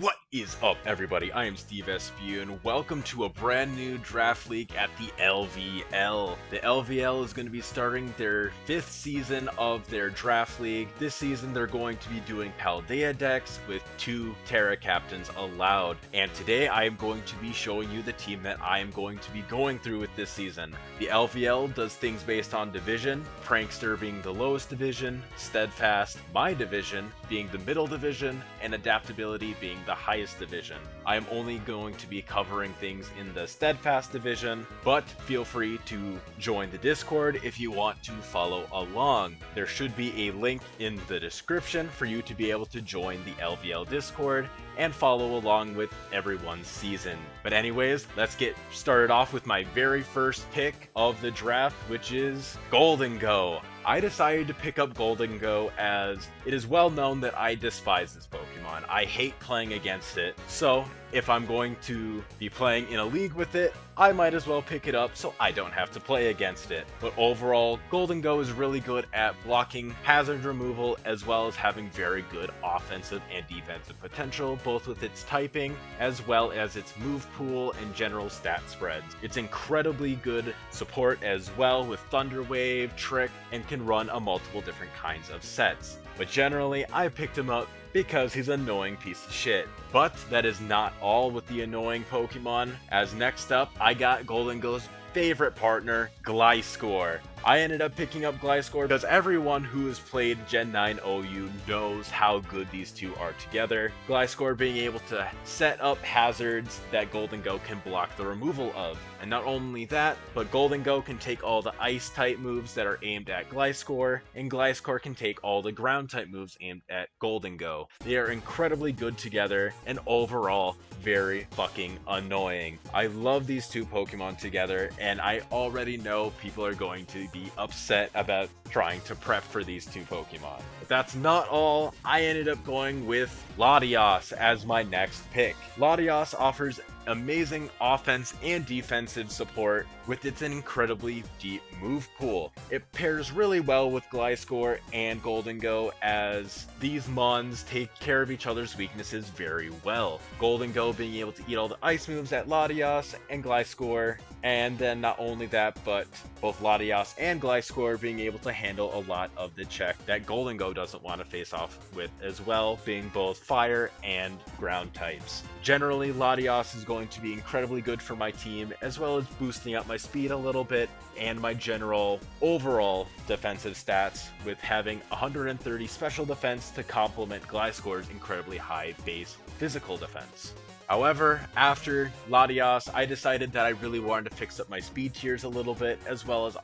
What is up, everybody? I am Steve SVU, and welcome to a brand new draft league at the LVL. The LVL is going to be starting their 5th season of their draft league. This season, they're going to be doing Paldea decks with 2 Terra captains allowed. And today, I am going to be showing you the team that I am going to be going through with this season. The LVL does things based on division, Prankster being the lowest division, Steadfast, my division, being the middle division, and Adaptability being the highest division. I am only going to be covering things in the Steadfast division, but feel free to join the Discord if you want to follow along. There should be a link in the description for you to be able to join the LVL Discord and follow along with everyone's season. But anyways, let's get started off with my very first pick of the draft, which is Golden Go. I decided to pick up Golden Go as it is well known that I despise this Pokemon. I hate playing against it, so if I'm going to be playing in a league with it, I might as well pick it up so I don't have to play against it. But overall, Golden Go is really good at blocking hazard removal as well as having very good offensive and defensive potential, both with its typing as well as its move pool and general stat spreads. It's incredibly good support as well with Thunder Wave, Trick, and can run a multiple different kinds of sets. But generally, I picked him up because he's an annoying piece of shit. But that is not all with the annoying Pokemon, as next up, I got Golden Go's favorite partner, Gliscor. I ended up picking up Gliscor because everyone who has played Gen 9 OU knows how good these two are together. Gliscor being able to set up hazards that Golden Go can block the removal of. And not only that, but Golden Go can take all the ice type moves that are aimed at Gliscor, and Gliscor can take all the ground type moves aimed at Golden Go. They are incredibly good together and overall very fucking annoying. I love these two Pokemon together, and I already know people are going to be upset about trying to prep for these two Pokemon. But that's not all. I ended up going with Latios as my next pick. Latios offers amazing offense and defensive support with its incredibly deep move pool. It pairs really well with Gliscor and Golden Go as these mons take care of each other's weaknesses very well. Golden Go being able to eat all the ice moves at Latios and Gliscor, and then not only that, but both Latios and Gliscor being able to handle a lot of the check that Golden Go doesn't want to face off with as well, being both fire and ground types. Generally, Latios is going to be incredibly good for my team, as well as boosting up my speed a little bit and my general overall defensive stats, with having 130 special defense to complement Gliscor's incredibly high base physical defense. However, after Latios, I decided that I really wanted to fix up my speed tiers a little bit, as well as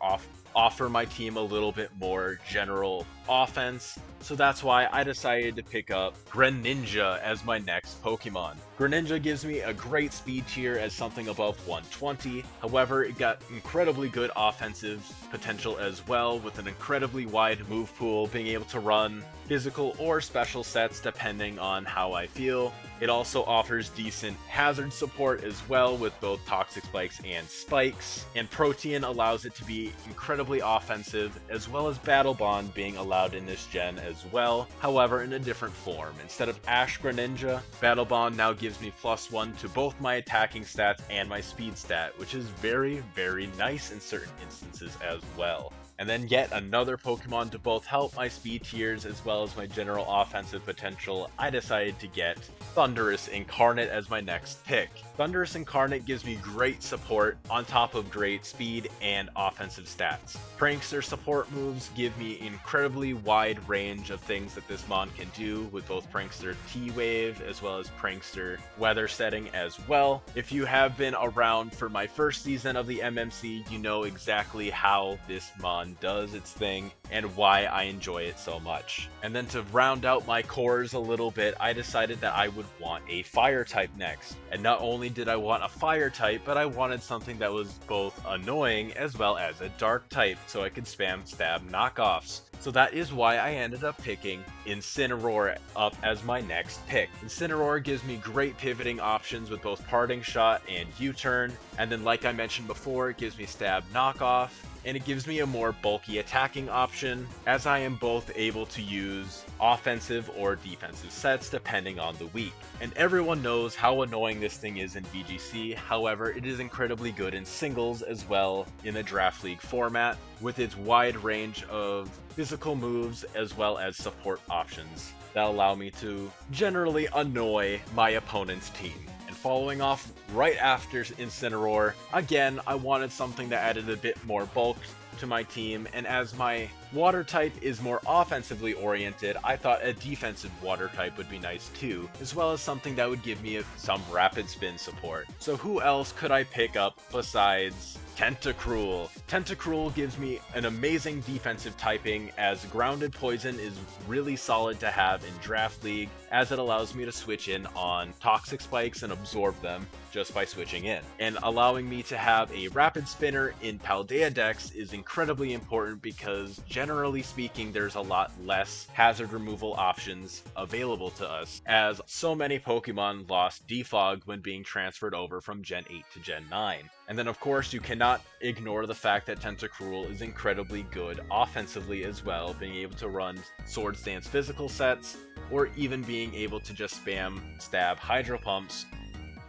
offer my team a little bit more general offense. So that's why I decided to pick up Greninja as my next Pokemon. Greninja gives me a great speed tier as something above 120. However, it got incredibly good offensive potential as well, with an incredibly wide move pool, being able to run physical or special sets depending on how I feel. It also offers decent hazard support as well, with both Toxic Spikes and Spikes. And Protean allows it to be incredibly offensive, as well as Battle Bond being allowed in this gen as well, however in a different form. Instead of Ash Greninja, Battle Bond now gives me +1 to both my attacking stats and my speed stat, which is very, very nice in certain instances as well. And then yet another Pokemon to both help my speed tiers as well as my general offensive potential, I decided to get Thundurus Incarnate as my next pick. Thundurus Incarnate gives me great support on top of great speed and offensive stats. Prankster support moves give me incredibly wide range of things that this mon can do, with both Prankster T-Wave as well as Prankster Weather Setting as well. If you have been around for my first season of the MMC, you know exactly how this mon does its thing and why I enjoy it so much. And then to round out my cores a little bit, I decided that I would want a fire type next. And not only did I want a fire type, but I wanted something that was both annoying as well as a dark type, so I could spam stab knockoffs. So that is why I ended up picking Incineroar up as my next pick. Incineroar gives me great pivoting options with both Parting Shot and U-Turn, and then like I mentioned before, it gives me Stab Knockoff, and it gives me a more bulky attacking option, as I am both able to use offensive or defensive sets depending on the week. And everyone knows how annoying this thing is in VGC, however it is incredibly good in singles as well in the Draft League format, with its wide range of physical moves as well as support options that allow me to generally annoy my opponent's team. And following off right after Incineroar, again, I wanted something that added a bit more bulk to my team, and as my water type is more offensively oriented, I thought a defensive water type would be nice too, as well as something that would give me some rapid spin support. So who else could I pick up besides Tentacruel? Tentacruel gives me an amazing defensive typing, as grounded poison is really solid to have in Draft League, as it allows me to switch in on toxic spikes and absorb them just by switching in. And allowing me to have a rapid spinner in Paldea decks is incredibly important, because generally speaking there's a lot less hazard removal options available to us, as so many Pokemon lost defog when being transferred over from Gen 8 to Gen 9. And then of course you cannot ignore the fact that Tentacruel is incredibly good offensively as well, being able to run Swords Dance physical sets, or even being able to just spam stab Hydro Pumps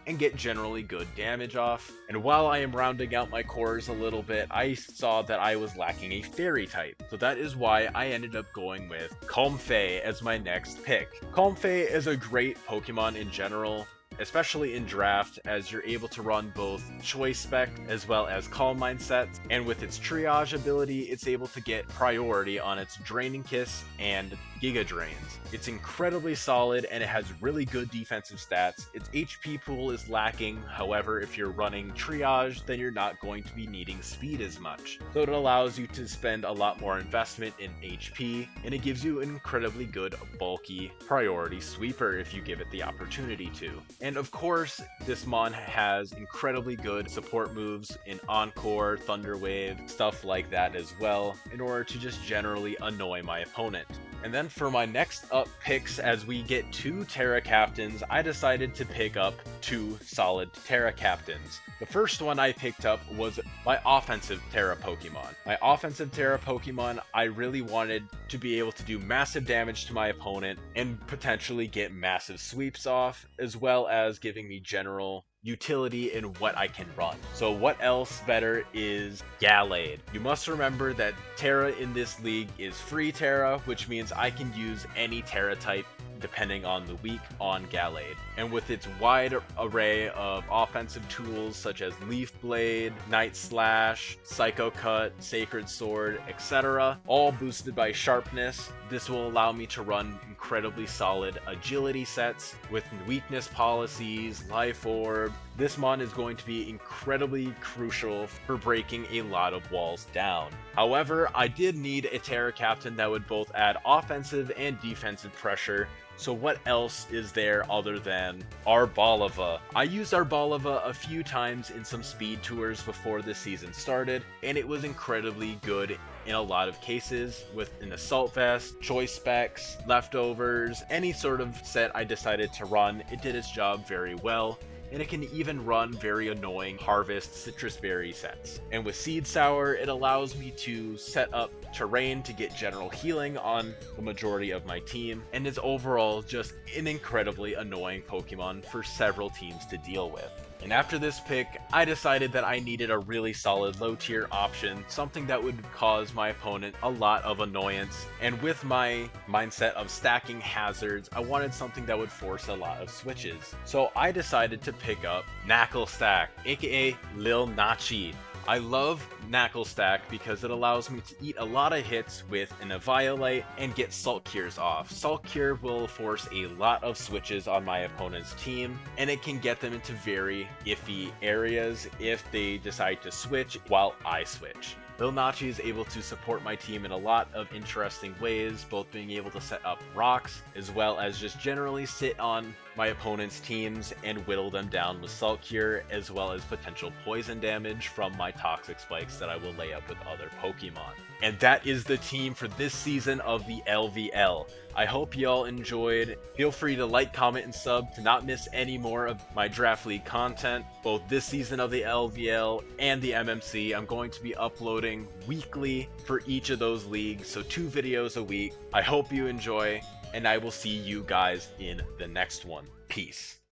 and get generally good damage off. And while I am rounding out my cores a little bit, I saw that I was lacking a fairy type. So that is why I ended up going with Comfey as my next pick. Comfey is a great Pokemon in general, especially in draft, as you're able to run both Choice Spec as well as Calm Mind sets, and with its triage ability, it's able to get priority on its Draining Kiss and Giga Drains. It's incredibly solid and it has really good defensive stats. Its HP pool is lacking, however if you're running triage then you're not going to be needing speed as much. So it allows you to spend a lot more investment in HP, and it gives you an incredibly good bulky priority sweeper if you give it the opportunity to. And of course, this mon has incredibly good support moves in Encore, Thunder Wave, stuff like that as well, in order to just generally annoy my opponent. And then for my next up picks, as we get 2 Terra Captains, I decided to pick up 2 solid Terra Captains. The first one I picked up was my offensive Terra Pokemon. My offensive Terra Pokemon, I really wanted to be able to do massive damage to my opponent and potentially get massive sweeps off, as well as giving me general utility in what I can run. So what else better is Gallade. You must remember that Terra in this league is free Terra, which means I can use any Terra type depending on the week on Gallade. And with its wide array of offensive tools such as Leaf Blade, Night Slash, Psycho Cut, Sacred Sword, etc., all boosted by sharpness, this will allow me to run incredibly solid agility sets with weakness policies, Life Orb. This mon is going to be incredibly crucial for breaking a lot of walls down. However, I did need a Terra Captain that would both add offensive and defensive pressure. So what else is there other than Arboliva? I used Arboliva a few times in some speed tours before the season started, and it was incredibly good in a lot of cases with an Assault Vest, Choice Specs, Leftovers, any sort of set I decided to run. It did its job very well, and it can even run very annoying Harvest Citrus Berry sets. And with Seed Sour, it allows me to set up terrain to get general healing on the majority of my team, and is overall just an incredibly annoying Pokemon for several teams to deal with. And after this pick, I decided that I needed a really solid low tier option, something that would cause my opponent a lot of annoyance. And with my mindset of stacking hazards, I wanted something that would force a lot of switches. So I decided to pick up Knackle Stack, aka Lil Nachi. I love Knackle Stack because it allows me to eat a lot of hits with an Eviolite and get Salt Cures off. Salt Cure will force a lot of switches on my opponent's team, and it can get them into very iffy areas if they decide to switch while I switch. Lil Nachi is able to support my team in a lot of interesting ways, both being able to set up rocks as well as just generally sit on my opponent's teams and whittle them down with Salt Cure, as well as potential poison damage from my Toxic Spikes that I will lay up with other Pokemon. And that is the team for this season of the LVL. I hope y'all enjoyed. Feel free to like, comment, and sub to not miss any more of my Draft League content, both this season of the LVL and the MMC. I'm going to be uploading weekly for each of those leagues, so 2 videos a week. I hope you enjoy, and I will see you guys in the next one. Peace.